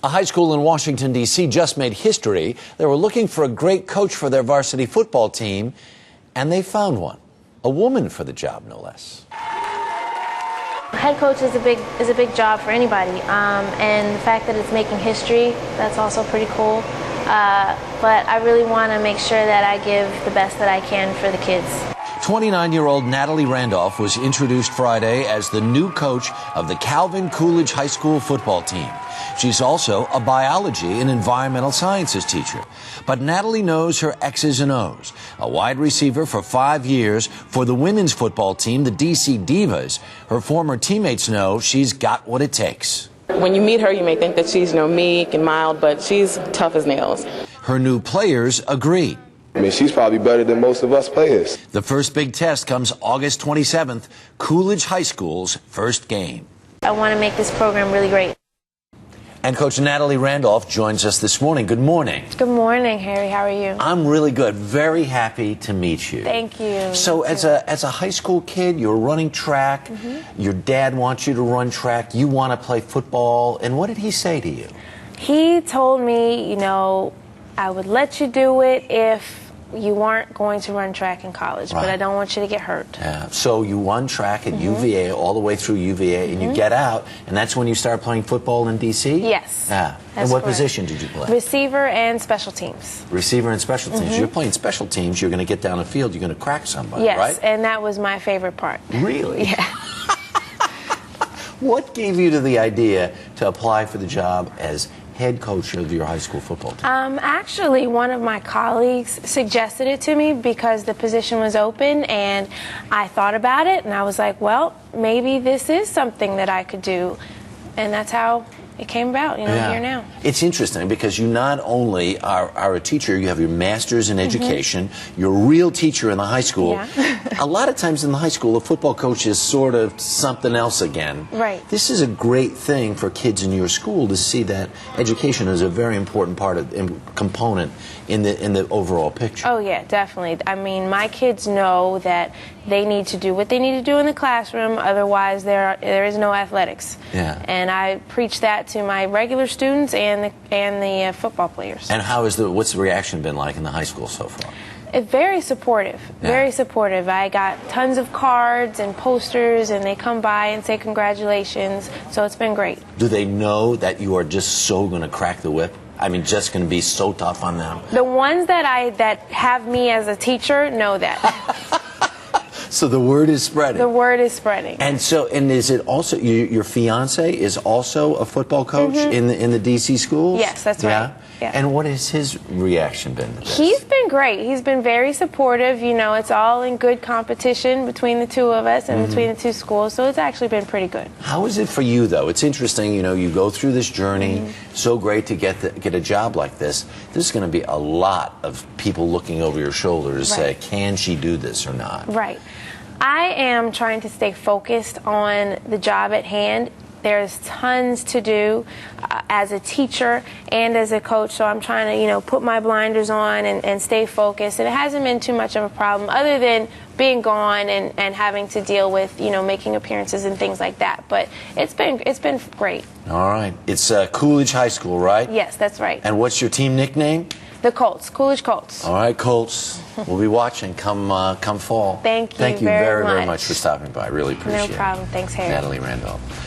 A high school in Washington, D.C. just made history. They were looking for a great coach for their varsity football team, and they found one. A woman for the job, no less. Head coach is a big job for anybody, and the fact that it's making history, that's also pretty cool. But I really want to make sure that I give the best that I can for the kids. 29-year-old Natalie Randolph was introduced Friday as the new coach of the Calvin Coolidge High School football team. She's also a biology and environmental sciences teacher. But Natalie knows her X's and O's. A wide receiver for 5 years for the women's football team, the D.C. Divas. Her former teammates know she's got what it takes. When you meet her, you may think that she's, meek and mild, but she's tough as nails. Her new players agree. I mean, she's probably better than most of us players. The first big test comes August 27th, Coolidge High School's first game. I want to make this program really great. And Coach Natalie Randolph joins us this morning. Good morning. Good morning, Harry. How are you? I'm really good. Very happy to meet you. Thank you. So as a high school kid, you're running track. Your dad wants you to run track. You want to play football. And what did he say to you? He told me, I would let you do it if you weren't going to run track in college, but I don't want you to get hurt. Yeah. So you run track at UVA, all the way through UVA, and you get out, and that's when you start playing football in D.C.? Yes. Yeah. And what position did you play? Receiver and special teams. Receiver and special teams. You're playing special teams, you're going to get down the field, you're going to crack somebody, yes, right? And that was my favorite part. Really? Yeah. What gave you to the idea to apply for the job as head coach of your high school football team? Actually, one of my colleagues suggested it to me because the position was open, and I thought about it, and I was like, well, maybe this is something that I could do, and that's how it came about, here now. It's interesting because you not only are a teacher, you have your master's in education, you're a real teacher in the high school. Yeah. A lot of times in the high school, a football coach is sort of something else again. Right. This is a great thing for kids in your school to see that education is a very important part of component in the overall picture. Oh yeah, definitely. I mean, my kids know that they need to do what they need to do in the classroom, otherwise there is no athletics. Yeah. And I preach that to my regular students and the football players. And what's the reaction been like in the high school so far? It's very supportive, very supportive. I got tons of cards and posters, and they come by and say congratulations, so it's been great. Do they know that you are just so going to crack the whip? I mean, just going to be so tough on them? The ones that have me as a teacher know that. So the word is spreading. The word is spreading. And is it also your fiance is also a football coach in the DC schools? Yes, that's right. Yeah. And what has his reaction been to this? He's been great. He's been very supportive. It's all in good competition between the two of us and between the two schools, so it's actually been pretty good. How is it for you, though? It's interesting, you go through this journey. So great to get a job like this. There's going to be a lot of people looking over your shoulder to say, can she do this or not? Right. I am trying to stay focused on the job at hand. There's tons to do as a teacher and as a coach, so I'm trying to, put my blinders on and stay focused. And it hasn't been too much of a problem other than being gone and having to deal with, making appearances and things like that. But it's been great. All right. It's Coolidge High School, right? Yes, that's right. And what's your team nickname? The Colts, Coolidge Colts. All right, Colts. We'll be watching come fall. Thank you very very much for stopping by. Really appreciate it. No problem. Thanks, Harry. Natalie Randolph.